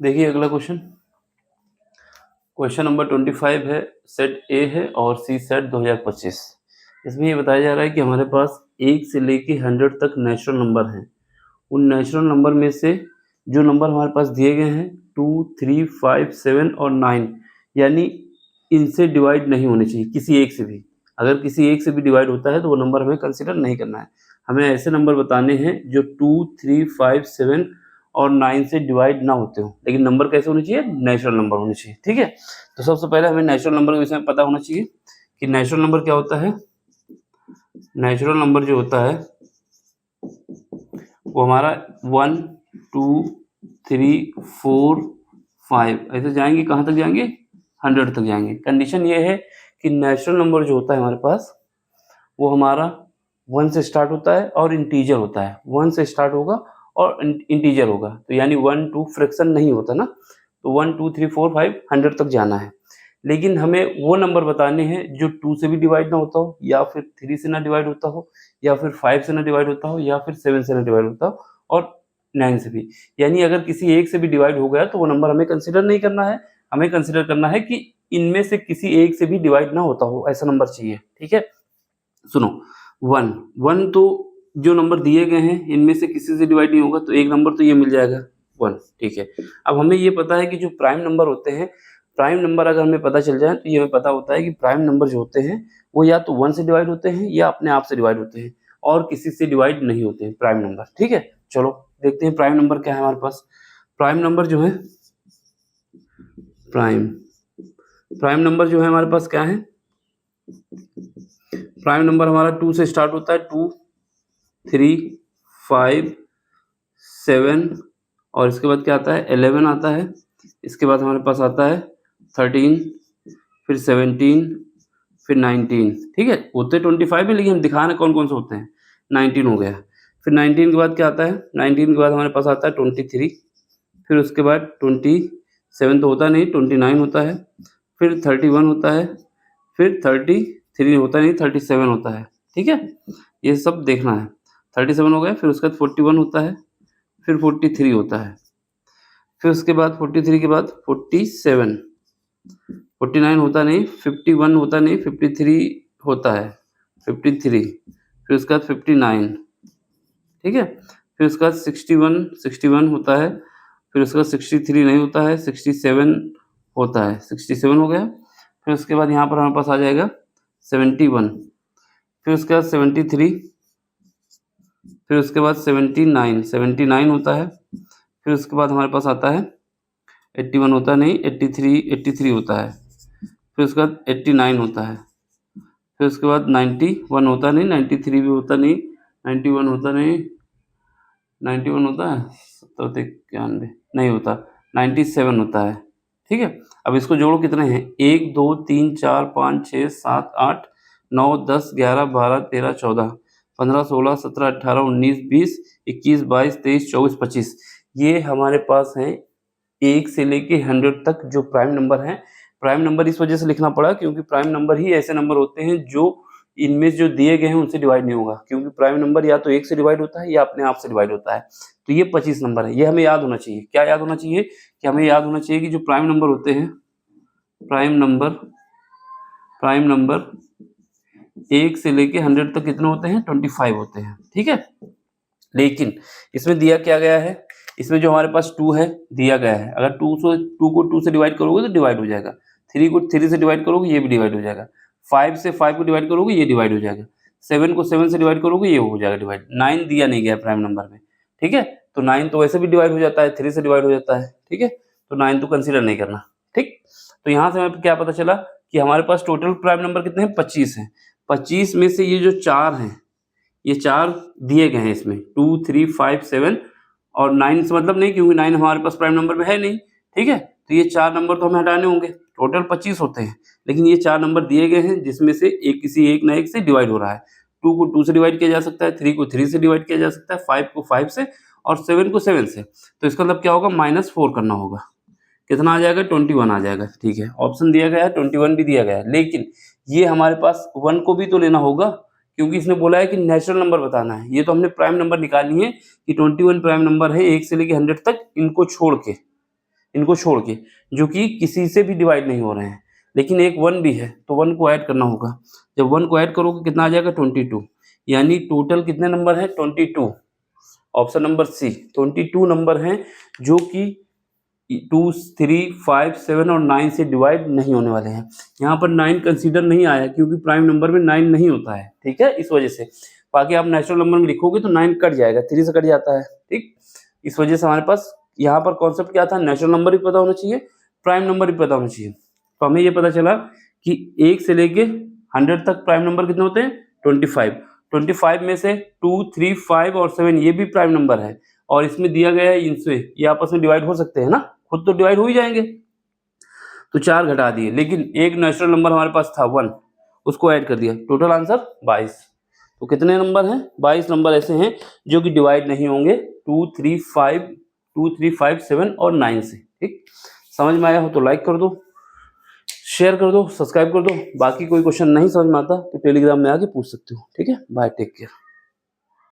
देखिए अगला question, question number 25 है, सेट ए है और सी सेट 2025। इसमें ये बताया जा रहा है कि हमारे पास 1 से लेके 100 तक नेचुरल नंबर हैं। उन नेचुरल नंबर में से जो नंबर हमारे पास दिए गए हैं 2, 3, 5, 7 और 9, यानी इनसे डिवाइड नहीं होने चाहिए किसी एक से भी। अगर किसी एक से भी डिवाइड होता है तो वो नंबर हमें कंसिडर नहीं करना है। हमें ऐसे नंबर बताने हैं जो 2, 3, 5, 7 और 9 से डिवाइड ना होते हो, लेकिन नंबर कैसे होने चाहिए? नेचुरल नंबर होने चाहिए। ठीक है, तो सबसे पहले हमें नेचुरल नंबर के विषय में पता होना चाहिए कि नेचुरल नंबर क्या होता है। नेचुरल नंबर जो होता है वो हमारा 1, 2, 3, 4, 5 ऐसे जाएंगे, कहाँ तक जाएंगे? 100 तक जाएंगे। कंडीशन ये है कि नेचुरल नंबर जो होता है हमारे पास वो हमारा 1 से स्टार्ट होता है और इंटीजर होता है। 1 से स्टार्ट होगा और इंटीजर होगा, तो यानी 1, 2 फ्रैक्शन नहीं होता ना, तो 1, 2, 3, 4, 5 100 तक जाना है। लेकिन हमें वो नंबर बताने हैं जो 2 से भी डिवाइड ना होता हो, या फिर 3 से ना डिवाइड होता हो, या फिर 5 से ना डिवाइड होता हो, या फिर 7 से ना डिवाइड होता हो, और 9 से भी। यानी अगर किसी एक से भी डिवाइड हो गया तो वो नंबर हमें कंसिडर नहीं करना है। हमें कंसिडर करना है कि इनमें से किसी एक से भी डिवाइड ना होता हो, ऐसा नंबर चाहिए। ठीक है, सुनो, 1 तो जो नंबर दिए गए हैं इनमें से किसी से डिवाइड नहीं होगा, तो एक नंबर तो ये मिल जाएगा 1। ठीक है, अब हमें ये पता है कि जो प्राइम नंबर होते हैं, प्राइम नंबर अगर हमें पता चल जाए तो ये हमें पता होता है कि प्राइम नंबर जो होते हैं वो या तो 1 से डिवाइड होते हैं या अपने आप से डिवाइड होते हैं, और किसी से डिवाइड नहीं होते हैं प्राइम नंबर। ठीक है, चलो देखते हैं प्राइम नंबर क्या है हमारे पास। प्राइम नंबर जो है, प्राइम नंबर जो है हमारे पास क्या है? प्राइम नंबर हमारा 2 से स्टार्ट होता है, 2, 3, 5, 7, और इसके बाद क्या आता है? 11 आता है। इसके बाद हमारे पास आता है 13, फिर 17, फिर 19। ठीक है, होते 25 है लेकिन हम दिखा रहे कौन कौन से होते हैं। 19 हो गया, फिर 19 के बाद क्या आता है? 19 के बाद हमारे पास आता है 23, फिर उसके बाद 27 तो होता नहीं, 29 होता है, फिर 31 होता है, फिर 33 होता नहीं, 37 होता है। ठीक है, ये सब देखना है। 37 हो गया, फिर उसके बाद 41 होता है, फिर 43 होता है, फिर उसके बाद 43 के बाद 47, 49 होता नहीं, 51 होता नहीं, 53 होता है, 53, फिर उसके बाद 59। ठीक है, फिर उसके बाद 61 होता है, फिर उसके बाद 63 नहीं होता है, 67 होता है, 67 हो गया। फिर उसके बाद यहाँ पर हमारे पास आ जाएगा 71, फिर उसके बाद 73, फिर उसके बाद 79 होता है, फिर उसके बाद हमारे पास आता है 81 होता नहीं, 83 होता है, फिर उसके बाद 89 होता है, फिर उसके बाद 91 होता नहीं, 93 भी होता नहीं, 91 होता नहीं, 91 होता है, 70 91 नहीं होता, 97 होता है। ठीक है, अब इसको जोड़ो, कितने हैं? 1, 2, 3, 4, 5, 6, 7, 8, 9, 10, 11, 12, 13, 14, 15, 16, 17, 18, 19, 20, 21, 22, 23, 24, 25। ये हमारे पास हैं 1 से लेके 100 तक जो प्राइम नंबर हैं। प्राइम नंबर इस वजह से लिखना पड़ा क्योंकि प्राइम नंबर ही ऐसे नंबर होते हैं जो इनमें जो दिए गए हैं उनसे डिवाइड नहीं होगा, क्योंकि प्राइम नंबर या तो 1 से डिवाइड होता है या अपने आप से डिवाइड होता है। तो ये 25 नंबर है, ये हमें याद होना चाहिए। क्या याद होना चाहिए? कि हमें याद होना चाहिए कि जो प्राइम नंबर होते हैं, प्राइम नंबर 1 से लेके 100 तक कितने होते हैं? 25 होते हैं। ठीक है, लेकिन इसमें दिया क्या गया है? इसमें जो हमारे पास 2 है दिया गया है, अगर 2 को 2 से डिवाइड करोगे तो डिवाइड हो जाएगा, 3 को 3 से डिवाइड करोगे ये भी डिवाइड हो जाएगा, 5 से 5 को डिवाइड करोगे ये डिवाइड हो जाएगा, 7 को 7 से डिवाइड करोगे ये हो जाएगा डिवाइड। 9 दिया नहीं गया प्राइम नंबर में। ठीक है, तो 9 तो वैसे भी डिवाइड हो जाता है, 3 से डिवाइड हो जाता है। ठीक है, तो 9 तो कंसिडर नहीं करना। ठीक, तो यहाँ से हमें क्या पता चला कि हमारे पास टोटल प्राइम नंबर कितने हैं? 25 हैं। 25 में से ये जो 4 हैं, ये 4 दिए गए हैं इसमें, 2, 3, 5, 7 और 9 से मतलब नहीं, क्योंकि 9 हमारे पास प्राइम नंबर में है नहीं। ठीक है, तो ये 4 नंबर तो हमें हटाने होंगे। टोटल 25 होते हैं, लेकिन ये 4 नंबर दिए गए हैं जिसमें से एक किसी एक ना एक से डिवाइड हो रहा है। 2 को 2 से डिवाइड किया जा सकता है, 3 को 3 से डिवाइड किया जा सकता है, 5 को 5 से और 7 को 7 से। तो इसका मतलब क्या होगा? -4 करना होगा। कितना आ जाएगा? 21 आ जाएगा। ठीक है, ऑप्शन दिया गया है, 21 भी दिया गया है, लेकिन ये हमारे पास 1 को भी तो लेना होगा, क्योंकि इसने बोला है कि नेचुरल नंबर बताना है। ये तो हमने प्राइम नंबर निकालनी है कि 21 प्राइम नंबर है 1 से लेके 100 तक, इनको छोड़ के। इनको छोड़ के, जो कि किसी से भी डिवाइड नहीं हो रहे हैं, लेकिन एक 1 भी है, तो 1 को ऐड करना होगा। जब 1 को ऐड करोगे कितना आ जाएगा 22, यानी टोटल कितने नंबर हैं 22। ऑप्शन नंबर सी 22 नंबर हैं जो कि 2, 3, 5, 7 और 9 से डिवाइड नहीं होने वाले हैं। यहाँ पर 9 कंसीडर नहीं आया क्योंकि प्राइम नंबर में 9 नहीं होता है, ठीक है, इस वजह से। बाकी आप नेचुरल नंबर में लिखोगे तो 9 कट जाएगा, 3 से कट जाता है, ठीक। इस वजह से हमारे पास यहाँ पर कॉन्सेप्ट क्या था, नेचुरल नंबर भी पता होना चाहिए, प्राइम नंबर भी पता होना चाहिए। तो हमें ये पता चला कि 1 से लेके 100 तक प्राइम नंबर कितने होते हैं 25। 25 में से 2, 3, 5 और 7 ये भी प्राइम नंबर है, और इसमें दिया गया है इनसे, ये आपस में डिवाइड हो सकते हैं ना, खुद तो डिवाइड हो ही जाएंगे, तो 4 घटा दिए, लेकिन एक नेचुरल नंबर हमारे पास था 1, उसको ऐड कर दिया, टोटल आंसर 22। तो कितने नंबर हैं 22 नंबर ऐसे हैं जो कि डिवाइड नहीं होंगे 2, 3, 5, 7 और 9 से, ठीक। समझ में आया हो तो लाइक कर दो, शेयर कर दो, सब्सक्राइब कर दो। बाकी कोई क्वेश्चन नहीं समझ में आता तो टेलीग्राम में आके पूछ सकते हो, ठीक है। Bye, take care.